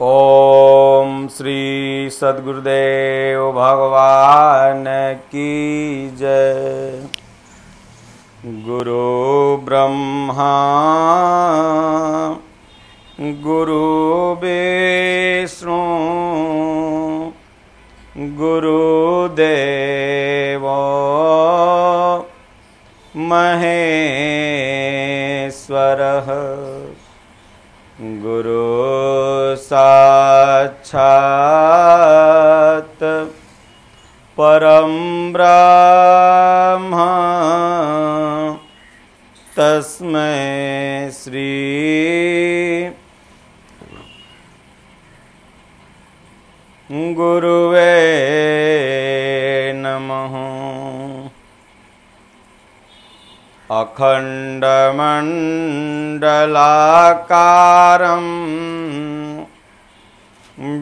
ओम श्री सद्गुरुदेव भगवान की जय। गुरु ब्रह्मा गुरु विष्णु गुरुदेव महेश्वरः। गुरु साक्षात् परं ब्रह्म तस्मै श्री गुरुवे नमः। अखण्डमण्डलाकारं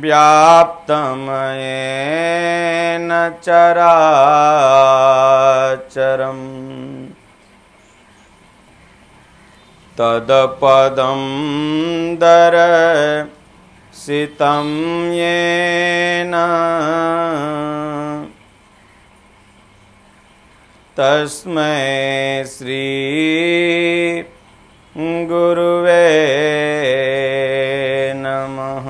व्याप्तं येन चराचरं तत्पदं दर्शितं येन तस्मै श्री गुरुवे नमः।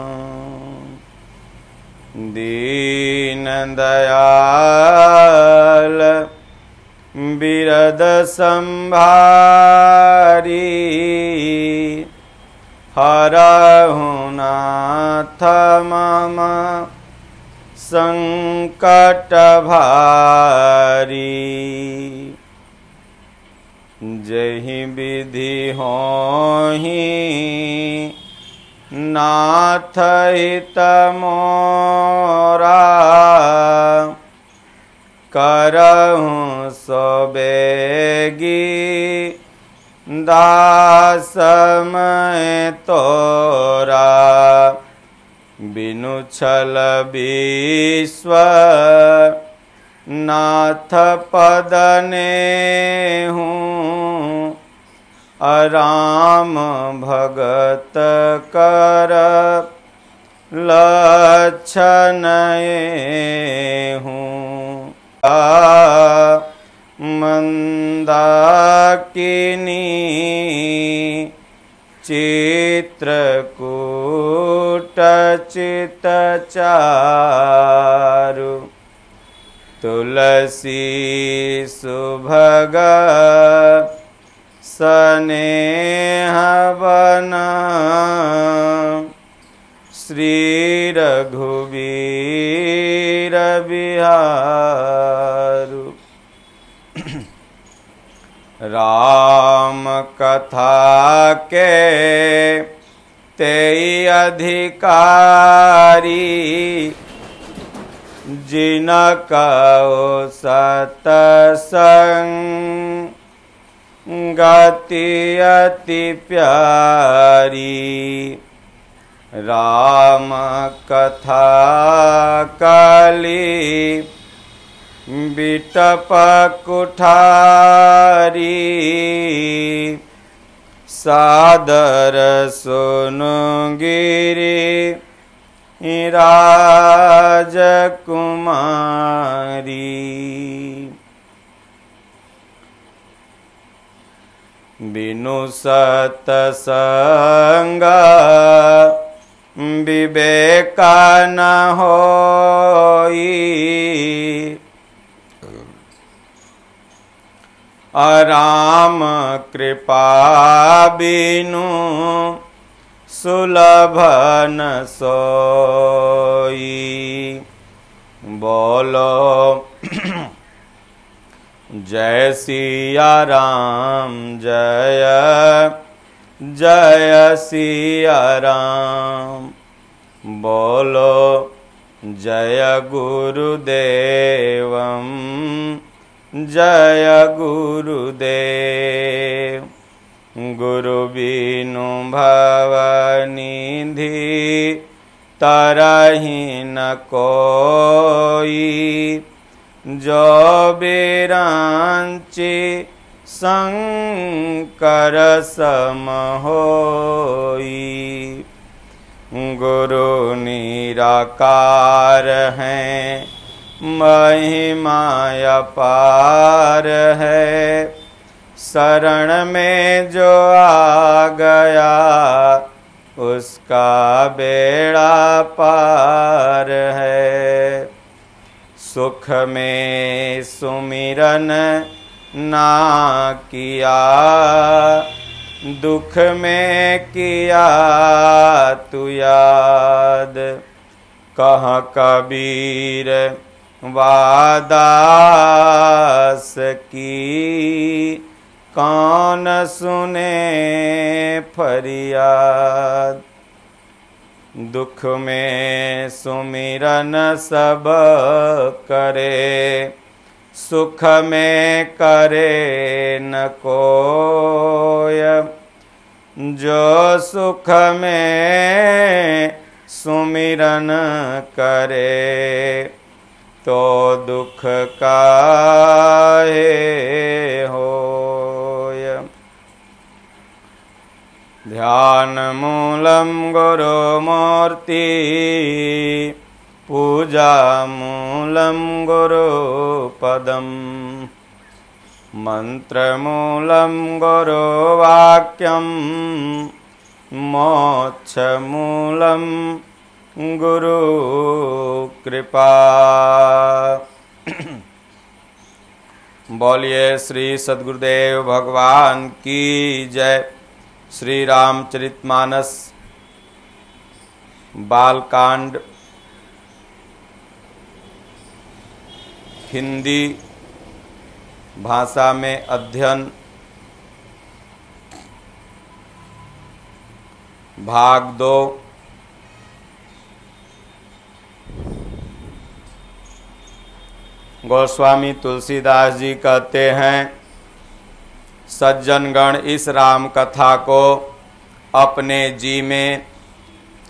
दीनदयाल बिरद संभारी हरहु नाथ मम संकट भारी। जहि विधि होहि नाथ हित मोरा करहु सो बेगी दास मैं तोरा। बिनु छल विश्व नाथ पद नेहु अराम भगत कर लक्षण मंदाकिनी चित्रकूट चितचारु तुलसी सुभग स्नेहवन श्री रघुवीर बिहारु। राम कथा के तेई अधिकारी जिनकौ सतसंगति अति प्यारी। राम कथा काली बिटप कुठारी सादर सुनु गिरी राजकुमारी। बिनु सतसंग विवेक न होई अराम कृपा बिनु सुलभ न सोई। बोलो जय सिया राम जय जय सिया राम। बोलो जय गुरुदेवम जय गुरुदेव। गुरु बिनु भवनिधि तरहि न कोई। जो बिरांचि शंकर सम होई। गुरु निराकार हैं, महिमा अपार है। शरण में जो आ गया उसका बेड़ा पार है। सुख में सुमिरन ना किया, दुख में किया तू याद। कह कबीर वादास की, कौन सुने फरियाद। दुख में सुमिरन सब करे, सुख में करे न कोय। जो सुख में सुमिरन करे, तो दुख काहे होय। ध्यान मूलम गुरुमूर्ति, पूजा मूलम गुरुपदम। मंत्रमूलं गुरुवाक्यं, मोक्षमूलं गुरु कृपा। बोलिए श्री सद्गुरुदेव भगवान की जय। श्री रामचरितमानस बालकांड हिंदी भाषा में अध्ययन भाग 2। गोस्वामी तुलसीदास जी कहते हैं, सज्जनगण इस राम कथा को अपने जी में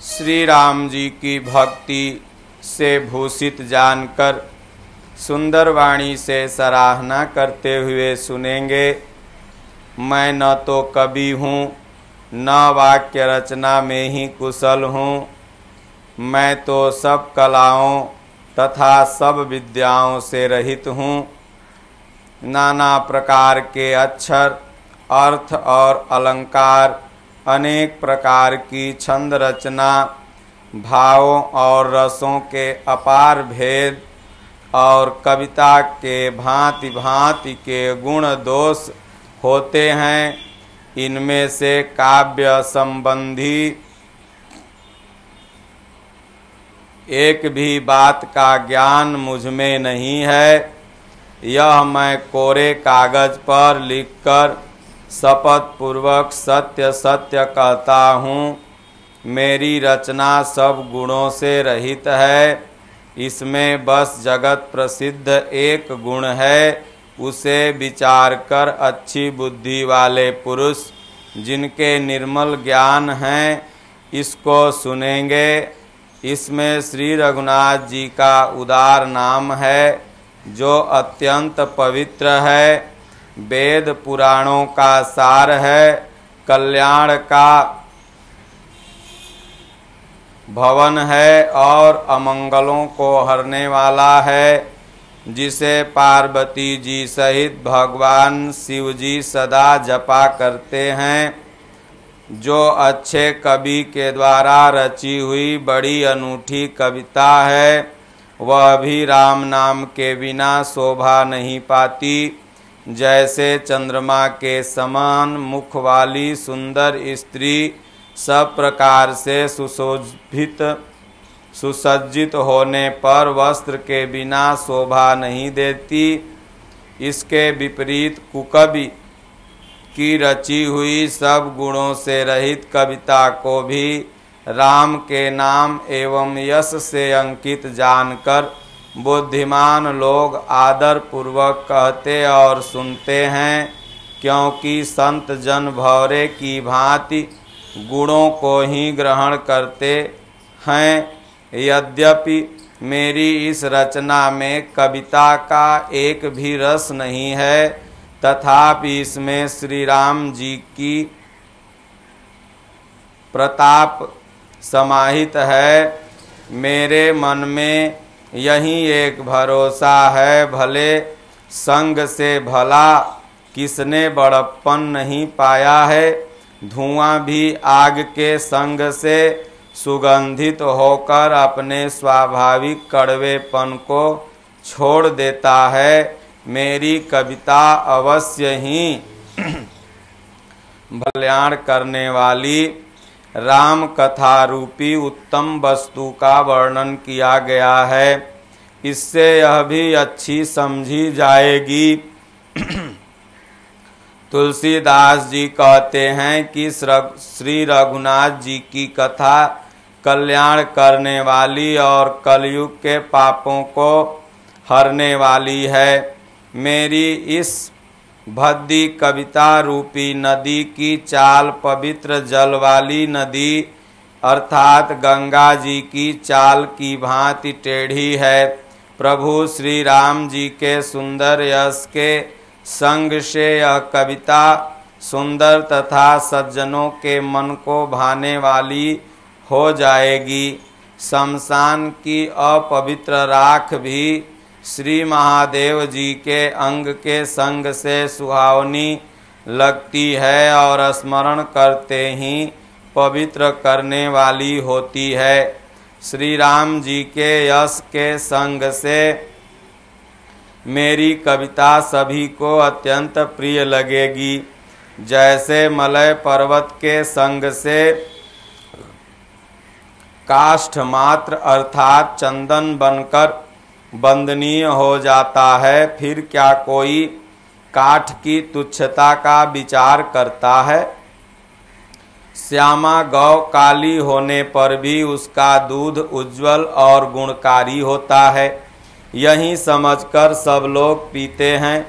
श्री राम जी की भक्ति से भूषित जानकर सुंदर वाणी से सराहना करते हुए सुनेंगे। मैं न तो कवि हूँ, न वाक्य रचना में ही कुशल हूँ। मैं तो सब कलाओं तथा सब विद्याओं से रहित हूँ। नाना प्रकार के अक्षर, अर्थ और अलंकार, अनेक प्रकार की छंद रचना, भावों और रसों के अपार भेद और कविता के भांति भांति के गुण दोष होते हैं। इनमें से काव्य संबंधी एक भी बात का ज्ञान मुझ में नहीं है। यह मैं कोरे कागज पर लिखकर शपथ पूर्वक सत्य सत्य कहता हूँ। मेरी रचना सब गुणों से रहित है। इसमें बस जगत प्रसिद्ध एक गुण है, उसे विचार कर अच्छी बुद्धि वाले पुरुष जिनके निर्मल ज्ञान हैं इसको सुनेंगे। इसमें श्री रघुनाथ जी का उदार नाम है जो अत्यंत पवित्र है, वेद पुराणों का सार है, कल्याण का भवन है और अमंगलों को हरने वाला है, जिसे पार्वती जी सहित भगवान शिव जी सदा जपा करते हैं। जो अच्छे कवि के द्वारा रची हुई बड़ी अनूठी कविता है, वह भी राम नाम के बिना शोभा नहीं पाती। जैसे चंद्रमा के समान मुख वाली सुंदर स्त्री सब प्रकार से सुशोभित सुसज्जित होने पर वस्त्र के बिना शोभा नहीं देती, इसके विपरीत कुकवि की रची हुई सब गुणों से रहित कविता को भी राम के नाम एवं यश से अंकित जानकर बुद्धिमान लोग आदर पूर्वक कहते और सुनते हैं, क्योंकि संत जन भौरे की भांति गुणों को ही ग्रहण करते हैं। यद्यपि मेरी इस रचना में कविता का एक भी रस नहीं है, तथापि इसमें श्री राम जी की प्रताप समाहित है। मेरे मन में यही एक भरोसा है, भले संग से भला किसने बड़प्पन नहीं पाया है। धुआं भी आग के संग से सुगंधित होकर अपने स्वाभाविक कड़वेपन को छोड़ देता है। मेरी कविता अवश्य ही कल्याण करने वाली राम कथा रूपी उत्तम वस्तु का वर्णन किया गया है। इससे यह भी अच्छी समझी जाएगी। तुलसीदास जी कहते हैं कि श्री रघुनाथ जी की कथा कल्याण करने वाली और कलयुग के पापों को हरने वाली है। मेरी इस भद्दी कविता रूपी नदी की चाल पवित्र जल वाली नदी अर्थात गंगा जी की चाल की भांति टेढ़ी है। प्रभु श्री राम जी के सुंदर यश के संग से यह कविता सुंदर तथा सज्जनों के मन को भाने वाली हो जाएगी। शमशान की अपवित्र राख भी श्री महादेव जी के अंग के संग से सुहावनी लगती है और स्मरण करते ही पवित्र करने वाली होती है। श्री राम जी के यश के संग से मेरी कविता सभी को अत्यंत प्रिय लगेगी। जैसे मलय पर्वत के संग से काष्ठ मात्र अर्थात चंदन बनकर वंदनीय हो जाता है, फिर क्या कोई काठ की तुच्छता का विचार करता है। श्यामा गौ काली होने पर भी उसका दूध उज्जवल और गुणकारी होता है, यही समझकर सब लोग पीते हैं।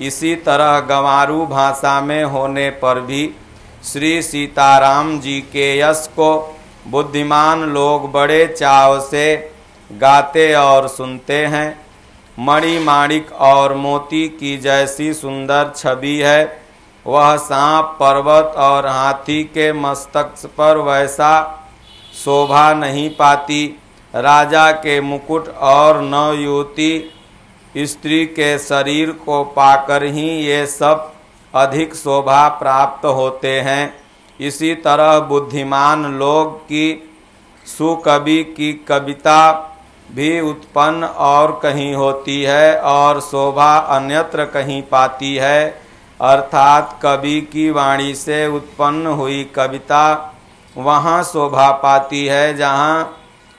इसी तरह गंवारू भाषा में होने पर भी श्री सीताराम जी के यश को बुद्धिमान लोग बड़े चाव से गाते और सुनते हैं। मणि माणिक और मोती की जैसी सुंदर छवि है, वह सांप पर्वत और हाथी के मस्तक पर वैसा शोभा नहीं पाती। राजा के मुकुट और नवयुवती स्त्री के शरीर को पाकर ही ये सब अधिक शोभा प्राप्त होते हैं। इसी तरह बुद्धिमान लोग की सुकवि की कविता भी उत्पन्न और कहीं होती है और शोभा अन्यत्र कहीं पाती है। अर्थात कवि की वाणी से उत्पन्न हुई कविता वहाँ शोभा पाती है जहाँ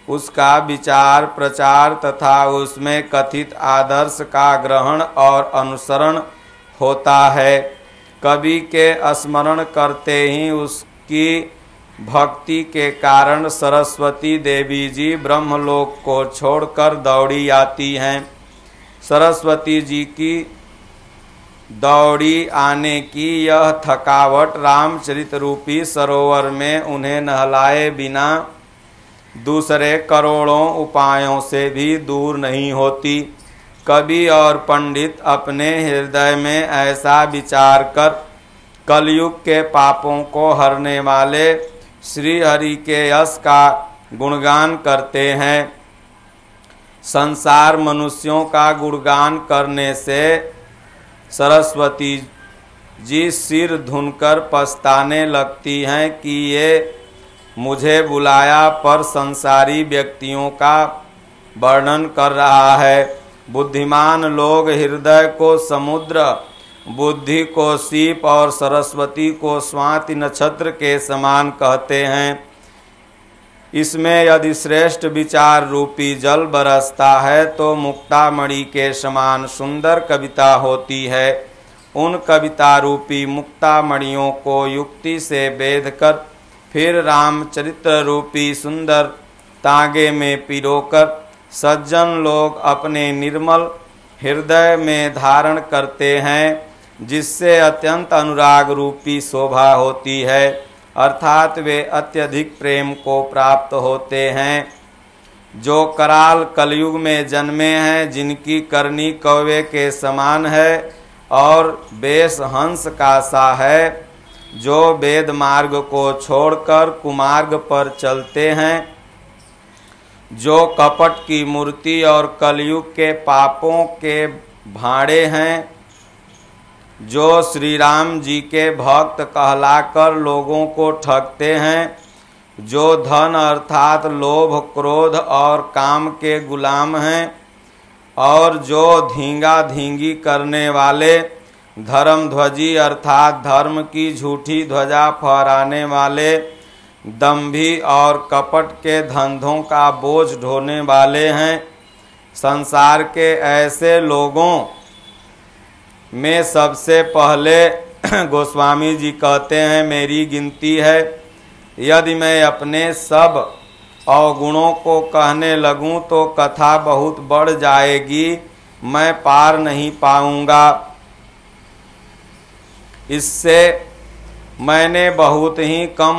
उसका विचार प्रचार तथा उसमें कथित आदर्श का ग्रहण और अनुसरण होता है। कवि के स्मरण करते ही उसकी भक्ति के कारण सरस्वती देवी जी ब्रह्मलोक को छोड़कर दौड़ी आती हैं। सरस्वती जी की दौड़ी आने की यह थकावट रामचरित रूपी सरोवर में उन्हें नहलाए बिना दूसरे करोड़ों उपायों से भी दूर नहीं होती। कवि और पंडित अपने हृदय में ऐसा विचार कर कलयुग के पापों को हरने वाले श्री हरि के यश का गुणगान करते हैं। संसार मनुष्यों का गुणगान करने से सरस्वती जी सिर धुनकर पछताने लगती हैं कि ये मुझे बुलाया पर संसारी व्यक्तियों का वर्णन कर रहा है। बुद्धिमान लोग हृदय को समुद्र, बुद्धि को सीप और सरस्वती को स्वाति नक्षत्र के समान कहते हैं। इसमें यदि श्रेष्ठ विचार रूपी जल बरसता है तो मुक्तामणि के समान सुंदर कविता होती है। उन कविता रूपी मुक्तामणियों को युक्ति से बेध कर फिर रामचरित्र रूपी सुंदर तागे में पिरोकर सज्जन लोग अपने निर्मल हृदय में धारण करते हैं, जिससे अत्यंत अनुराग रूपी शोभा होती है। अर्थात वे अत्यधिक प्रेम को प्राप्त होते हैं। जो कराल कलयुग में जन्मे हैं, जिनकी करनी कौवे के समान है और बेश हंस का सा है, जो वेद मार्ग को छोड़कर कुमार्ग पर चलते हैं, जो कपट की मूर्ति और कलयुग के पापों के भाड़े हैं, जो श्री राम जी के भक्त कहलाकर लोगों को ठगते हैं, जो धन अर्थात लोभ क्रोध और काम के गुलाम हैं, और जो धींगा धींगी करने वाले धर्म ध्वजी अर्थात धर्म की झूठी ध्वजा फहराने वाले दंभी और कपट के धंधों का बोझ ढोने वाले हैं। संसार के ऐसे लोगों में सबसे पहले गोस्वामी जी कहते हैं मेरी गिनती है। यदि मैं अपने सब अवगुणों को कहने लगूं तो कथा बहुत बढ़ जाएगी, मैं पार नहीं पाऊंगा। इससे मैंने बहुत ही कम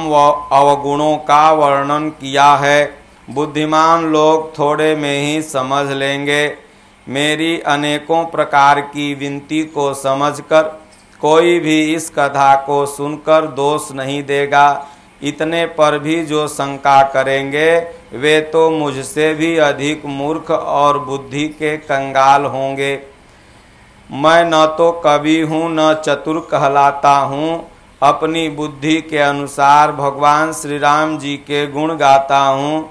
अवगुणों का वर्णन किया है। बुद्धिमान लोग थोड़े में ही समझ लेंगे। मेरी अनेकों प्रकार की विनती को समझकर कोई भी इस कथा को सुनकर दोष नहीं देगा। इतने पर भी जो शंका करेंगे वे तो मुझसे भी अधिक मूर्ख और बुद्धि के कंगाल होंगे। मैं न तो कवि हूँ न चतुर कहलाता हूँ। अपनी बुद्धि के अनुसार भगवान श्री राम जी के गुण गाता हूँ।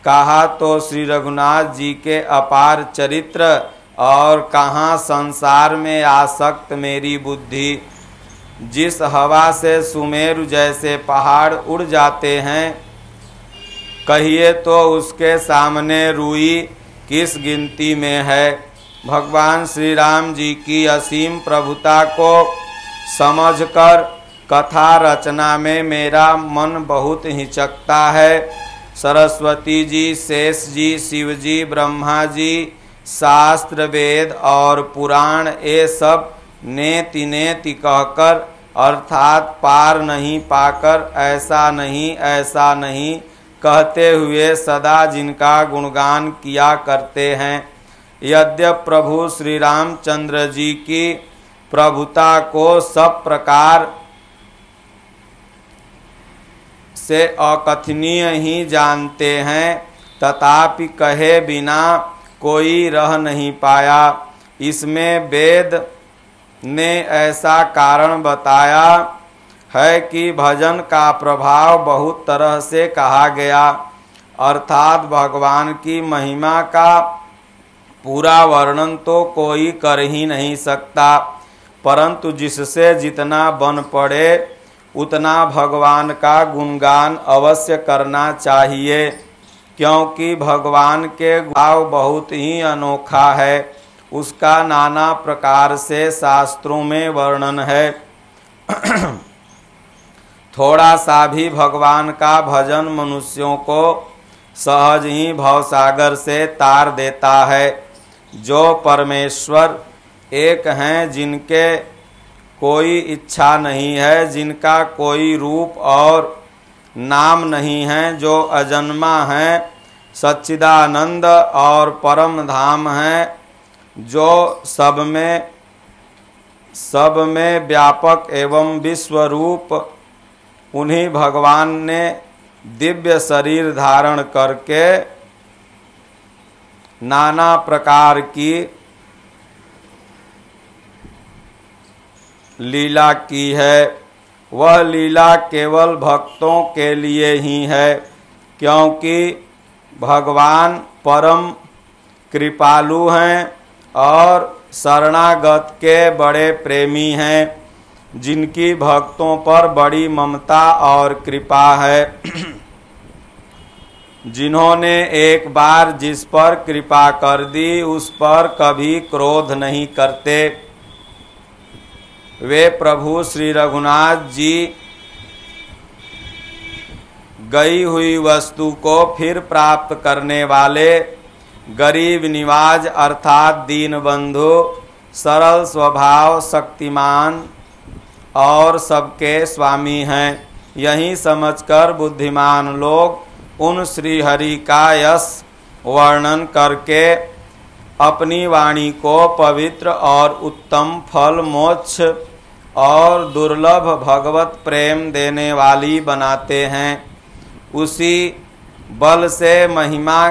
कहा तो श्री रघुनाथ जी के अपार चरित्र, और कहाँ संसार में आसक्त मेरी बुद्धि। जिस हवा से सुमेरु जैसे पहाड़ उड़ जाते हैं, कहिए तो उसके सामने रुई किस गिनती में है। भगवान श्री राम जी की असीम प्रभुता को समझकर कथा रचना में मेरा मन बहुत हिचकता है। सरस्वती जी, शेष जी, शिव जी, ब्रह्मा जी, शास्त्र वेद और पुराण ये सब नेति नेति कहकर अर्थात पार नहीं पाकर ऐसा नहीं कहते हुए सदा जिनका गुणगान किया करते हैं। यद्यप प्रभु श्री रामचंद्र जी की प्रभुता को सब प्रकार से अकथनीय ही जानते हैं, तथापि कहे बिना कोई रह नहीं पाया। इसमें वेद ने ऐसा कारण बताया है कि भजन का प्रभाव बहुत तरह से कहा गया, अर्थात भगवान की महिमा का पूरा वर्णन तो कोई कर ही नहीं सकता, परंतु जिससे जितना बन पड़े उतना भगवान का गुणगान अवश्य करना चाहिए, क्योंकि भगवान के भाव बहुत ही अनोखा है। उसका नाना प्रकार से शास्त्रों में वर्णन है। थोड़ा सा भी भगवान का भजन मनुष्यों को सहज ही भवसागर से तार देता है। जो परमेश्वर एक हैं, जिनके कोई इच्छा नहीं है, जिनका कोई रूप और नाम नहीं है, जो अजन्मा हैं, सच्चिदानंद और परम धाम हैं, जो सब में व्यापक एवं विश्वरूप, उन्हीं भगवान ने दिव्य शरीर धारण करके नाना प्रकार की लीला की है। वह लीला केवल भक्तों के लिए ही है, क्योंकि भगवान परम कृपालु हैं और शरणागत के बड़े प्रेमी हैं, जिनकी भक्तों पर बड़ी ममता और कृपा है। जिन्होंने एक बार जिस पर कृपा कर दी उस पर कभी क्रोध नहीं करते। वे प्रभु श्री रघुनाथ जी गई हुई वस्तु को फिर प्राप्त करने वाले गरीब निवाज अर्थात दीन बंधु, सरल स्वभाव, शक्तिमान और सबके स्वामी हैं। यही समझकर बुद्धिमान लोग उन श्री हरि का यश वर्णन करके अपनी वाणी को पवित्र और उत्तम फल मोक्ष और दुर्लभ भगवत प्रेम देने वाली बनाते हैं। उसी बल से महिमा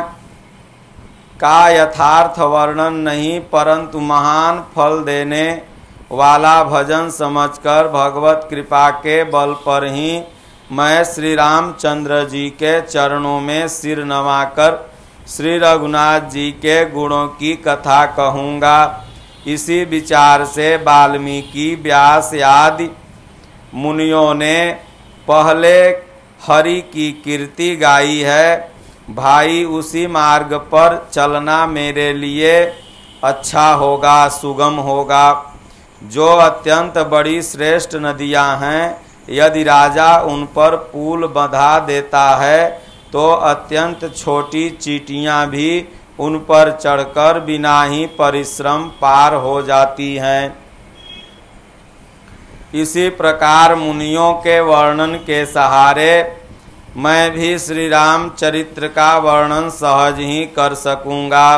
का यथार्थ वर्णन नहीं, परंतु महान फल देने वाला भजन समझकर भगवत कृपा के बल पर ही मैं श्री रामचंद्र जी के चरणों में सिर नवाकर श्री रघुनाथ जी के गुणों की कथा कहूँगा। इसी विचार से वाल्मीकि, व्यास आदि मुनियों ने पहले हरि की कीर्ति गाई है। भाई, उसी मार्ग पर चलना मेरे लिए अच्छा होगा, सुगम होगा। जो अत्यंत बड़ी श्रेष्ठ नदियां हैं, यदि राजा उन पर पुल बंधा देता है तो अत्यंत छोटी चींटियां भी उन पर चढ़कर बिना ही परिश्रम पार हो जाती हैं। इसी प्रकार मुनियों के वर्णन के सहारे मैं भी श्री राम चरित्र का वर्णन सहज ही कर सकूंगा।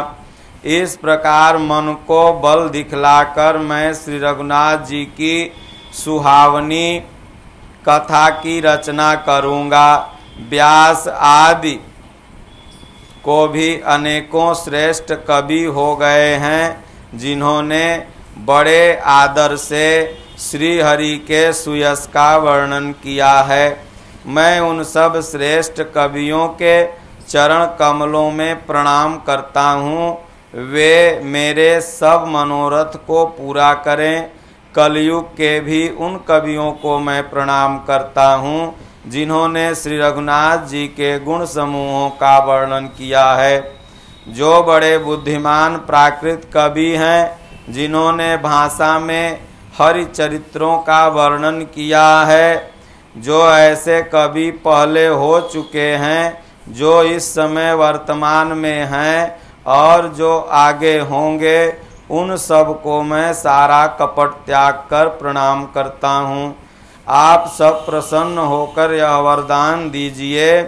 इस प्रकार मन को बल दिखलाकर मैं श्री रघुनाथ जी की सुहावनी कथा की रचना करूंगा। व्यास आदि को भी अनेकों श्रेष्ठ कवि हो गए हैं, जिन्होंने बड़े आदर से श्री हरि के सुयश का वर्णन किया है। मैं उन सब श्रेष्ठ कवियों के चरण कमलों में प्रणाम करता हूँ। वे मेरे सब मनोरथ को पूरा करें। कलयुग के भी उन कवियों को मैं प्रणाम करता हूँ, जिन्होंने श्री रघुनाथ जी के गुण समूहों का वर्णन किया है। जो बड़े बुद्धिमान प्राकृत कवि हैं, जिन्होंने भाषा में हरि चरित्रों का वर्णन किया है। जो ऐसे कवि पहले हो चुके हैं, जो इस समय वर्तमान में हैं और जो आगे होंगे, उन सब को मैं सारा कपट त्याग कर प्रणाम करता हूँ। आप सब प्रसन्न होकर यह वरदान दीजिए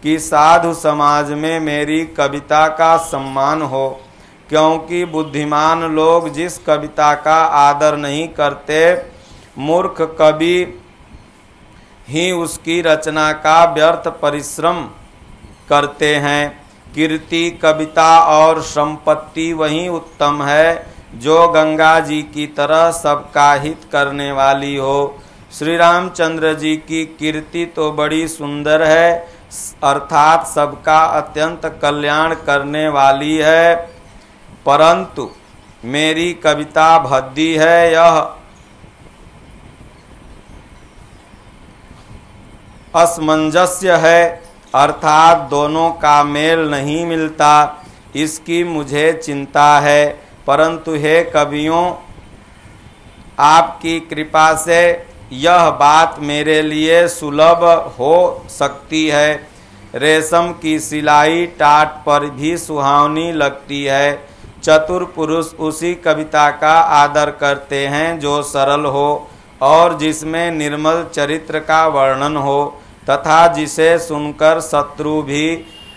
कि साधु समाज में मेरी कविता का सम्मान हो, क्योंकि बुद्धिमान लोग जिस कविता का आदर नहीं करते, मूर्ख कवि ही उसकी रचना का व्यर्थ परिश्रम करते हैं। कीर्ति, कविता और संपत्ति वही उत्तम है जो गंगा जी की तरह सबका हित करने वाली हो। श्री रामचंद्र जी की कीर्ति तो बड़ी सुंदर है, अर्थात सबका अत्यंत कल्याण करने वाली है, परंतु मेरी कविता भद्दी है। यह असमंजस्य है, अर्थात दोनों का मेल नहीं मिलता। इसकी मुझे चिंता है, परंतु हे कवियों, आपकी कृपा से यह बात मेरे लिए सुलभ हो सकती है। रेशम की सिलाई टाट पर भी सुहावनी लगती है। चतुर पुरुष उसी कविता का आदर करते हैं जो सरल हो और जिसमें निर्मल चरित्र का वर्णन हो, तथा जिसे सुनकर शत्रु भी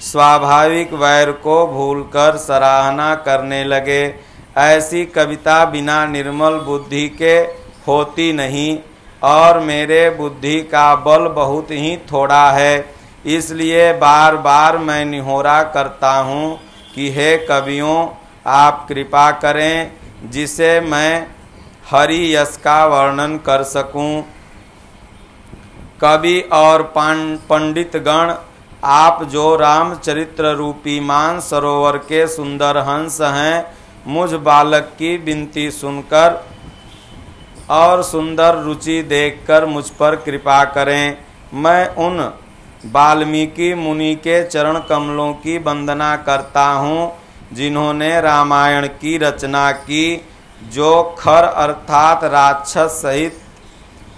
स्वाभाविक वैर को भूलकर सराहना करने लगे। ऐसी कविता बिना निर्मल बुद्धि के होती नहीं, और मेरे बुद्धि का बल बहुत ही थोड़ा है। इसलिए बार बार मैं निहोरा करता हूँ कि हे कवियों, आप कृपा करें जिसे मैं हरि यश का वर्णन कर सकूं। कवि और पंडित गण, आप जो रामचरित्र रूपी मान सरोवर के सुंदर हंस हैं, मुझ बालक की विनती सुनकर और सुंदर रुचि देखकर मुझ पर कृपा करें। मैं उन वाल्मीकि मुनि के चरण कमलों की वंदना करता हूँ, जिन्होंने रामायण की रचना की, जो खर अर्थात राक्षस सहित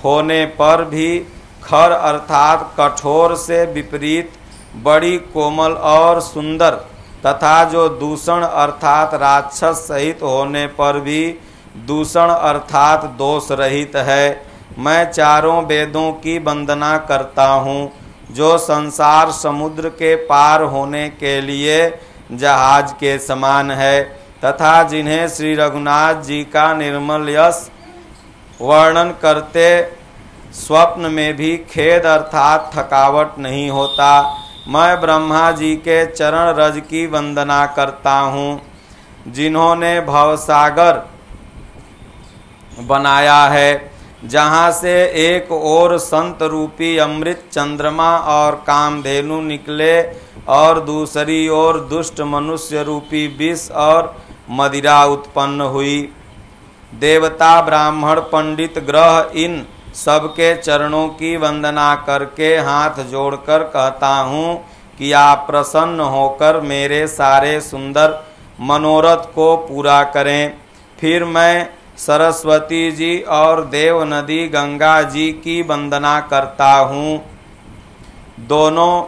होने पर भी खर अर्थात कठोर से विपरीत बड़ी कोमल और सुंदर, तथा जो दूषण अर्थात राक्षस सहित होने पर भी दूषण अर्थात दोष रहित है। मैं चारों वेदों की वंदना करता हूँ, जो संसार समुद्र के पार होने के लिए जहाज के समान है, तथा जिन्हें श्री रघुनाथ जी का निर्मल यश वर्णन करते स्वप्न में भी खेद अर्थात थकावट नहीं होता। मैं ब्रह्मा जी के चरण रज की वंदना करता हूँ, जिन्होंने भवसागर बनाया है, जहाँ से एक ओर संत रूपी अमृत चंद्रमा और कामधेनु निकले और दूसरी ओर दुष्ट मनुष्य रूपी विष और मदिरा उत्पन्न हुई। देवता ब्राह्मण पंडित ग्रह इन सबके चरणों की वंदना करके हाथ जोड़कर कहता हूँ कि आप प्रसन्न होकर मेरे सारे सुंदर मनोरथ को पूरा करें। फिर मैं सरस्वती जी और देव नदी गंगा जी की वंदना करता हूँ। दोनों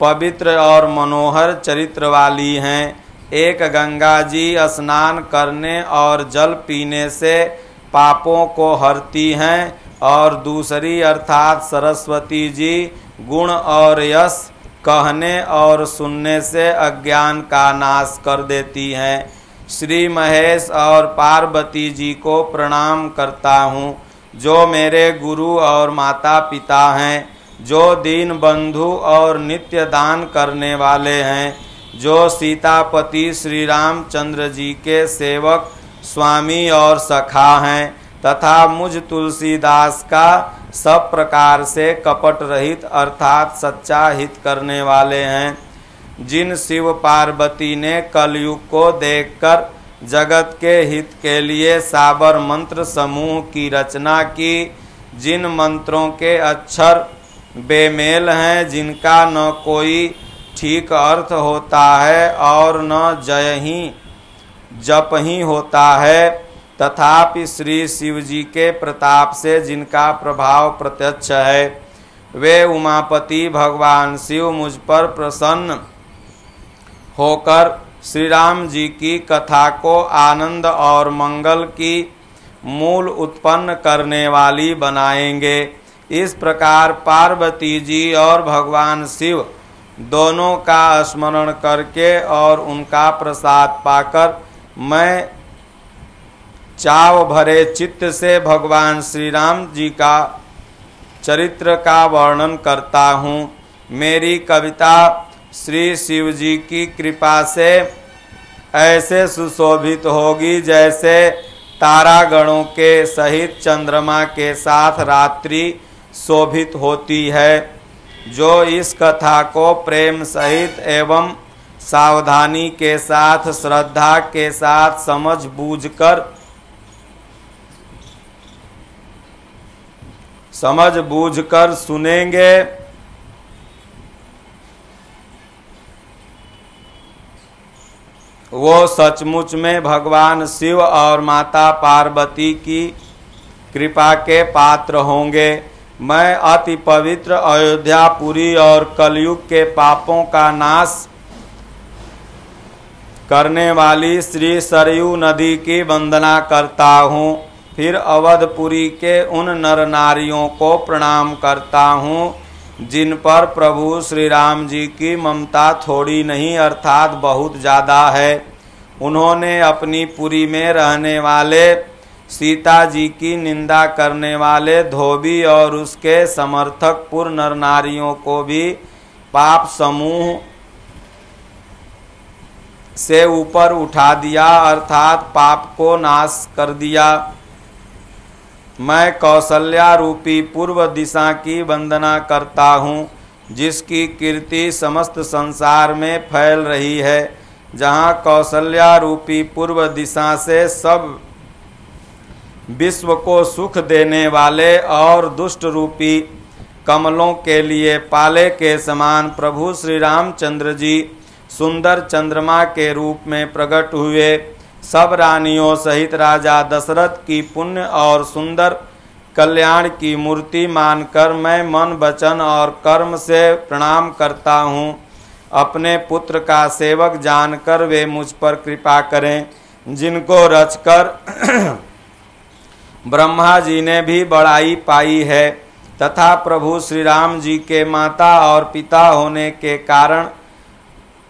पवित्र और मनोहर चरित्र वाली हैं। एक गंगा जी स्नान करने और जल पीने से पापों को हरती हैं और दूसरी अर्थात सरस्वती जी गुण और यश कहने और सुनने से अज्ञान का नाश कर देती हैं। श्री महेश और पार्वती जी को प्रणाम करता हूँ, जो मेरे गुरु और माता पिता हैं, जो दीन बंधु और नित्य दान करने वाले हैं, जो सीतापति श्री रामचंद्र जी के सेवक स्वामी और सखा हैं, तथा मुझ तुलसीदास का सब प्रकार से कपट रहित अर्थात सच्चा हित करने वाले हैं। जिन शिव पार्वती ने कलयुग को देखकर जगत के हित के लिए साबर मंत्र समूह की रचना की, जिन मंत्रों के अक्षर बेमेल हैं, जिनका न कोई ठीक अर्थ होता है और न जप ही होता है, तथापि श्री शिव जी के प्रताप से जिनका प्रभाव प्रत्यक्ष है, वे उमापति भगवान शिव मुझ पर प्रसन्न होकर श्री राम जी की कथा को आनंद और मंगल की मूल उत्पन्न करने वाली बनाएंगे। इस प्रकार पार्वती जी और भगवान शिव दोनों का स्मरण करके और उनका प्रसाद पाकर मैं चाव भरे चित्त से भगवान श्री राम जी का चरित्र का वर्णन करता हूँ। मेरी कविता श्री शिव जी की कृपा से ऐसे सुशोभित होगी जैसे तारागणों के सहित चंद्रमा के साथ रात्रि शोभित होती है। जो इस कथा को प्रेम सहित एवं सावधानी के साथ श्रद्धा के साथ समझ बूझकर सुनेंगे, वो सचमुच में भगवान शिव और माता पार्वती की कृपा के पात्र होंगे। मैं अति पवित्र अयोध्यापुरी और कलयुग के पापों का नाश करने वाली श्री सरयू नदी की वंदना करता हूँ। फिर अवधपुरी के उन नर नारियों को प्रणाम करता हूँ जिन पर प्रभु श्री राम जी की ममता थोड़ी नहीं अर्थात बहुत ज़्यादा है। उन्होंने अपनी पुरी में रहने वाले सीता जी की निंदा करने वाले धोबी और उसके समर्थक पुर नर नारियों को भी पाप समूह से ऊपर उठा दिया अर्थात पाप को नाश कर दिया। मैं कौशल्या रूपी पूर्व दिशा की वंदना करता हूँ, जिसकी कीर्ति समस्त संसार में फैल रही है। जहाँ कौशल्या रूपी पूर्व दिशा से सब विश्व को सुख देने वाले और दुष्ट रूपी कमलों के लिए पाले के समान प्रभु श्री रामचंद्र जी सुंदर चंद्रमा के रूप में प्रकट हुए। सब रानियों सहित राजा दशरथ की पुण्य और सुंदर कल्याण की मूर्ति मानकर मैं मन वचन और कर्म से प्रणाम करता हूँ। अपने पुत्र का सेवक जानकर वे मुझ पर कृपा करें, जिनको रचकर ब्रह्मा जी ने भी बड़ाई पाई है तथा प्रभु श्री राम जी के माता और पिता होने के कारण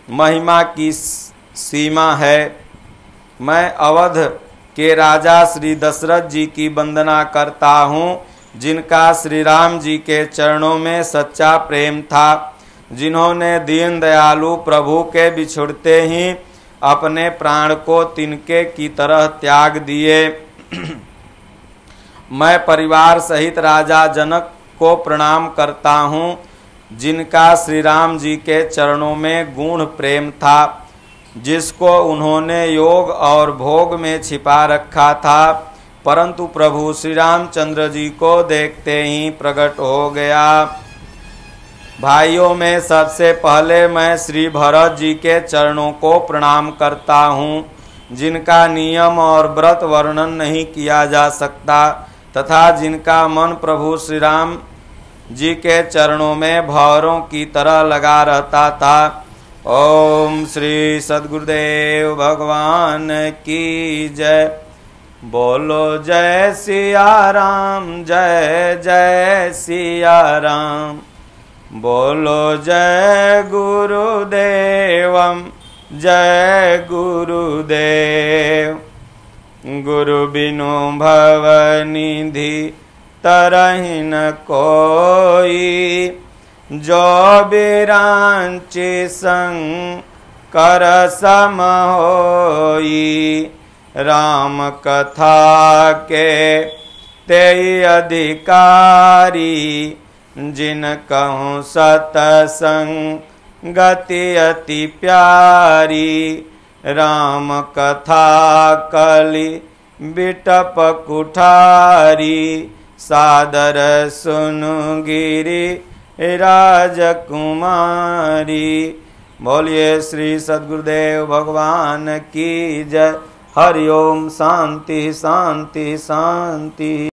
महिमा की सीमा है। मैं अवध के राजा श्री दशरथ जी की वंदना करता हूँ, जिनका श्री राम जी के चरणों में सच्चा प्रेम था, जिन्होंने दीन दयालु प्रभु के बिछुड़ते ही अपने प्राण को तिनके की तरह त्याग दिए। मैं परिवार सहित राजा जनक को प्रणाम करता हूँ, जिनका श्री राम जी के चरणों में गूढ़ प्रेम था, जिसको उन्होंने योग और भोग में छिपा रखा था, परंतु प्रभु श्री रामचंद्र जी को देखते ही प्रकट हो गया। भाइयों में सबसे पहले मैं श्री भरत जी के चरणों को प्रणाम करता हूँ, जिनका नियम और व्रत वर्णन नहीं किया जा सकता तथा जिनका मन प्रभु श्री राम जी के चरणों में भंवरों की तरह लगा रहता था। ओम श्री सद्गुरुदेव भगवान की जय। बोलो जय सिया राम, जय जय सिया राम। बोलो जय गुरुदेवम, जय गुरुदेव। गुरु बिनु भवनिधि तरहि न कोई, जो बिरांचि संकर सम होई। राम कथा के तेई अधिकारी, जिन कहूँ सतसंग गति अति प्यारी। राम कथा कलि बिटप कुठारी, सादर सुनु गिरि राजकुमारी। बोलिए श्री सद्गुरुदेव भगवान की जय। हरि ओम। शांति शांति शांति।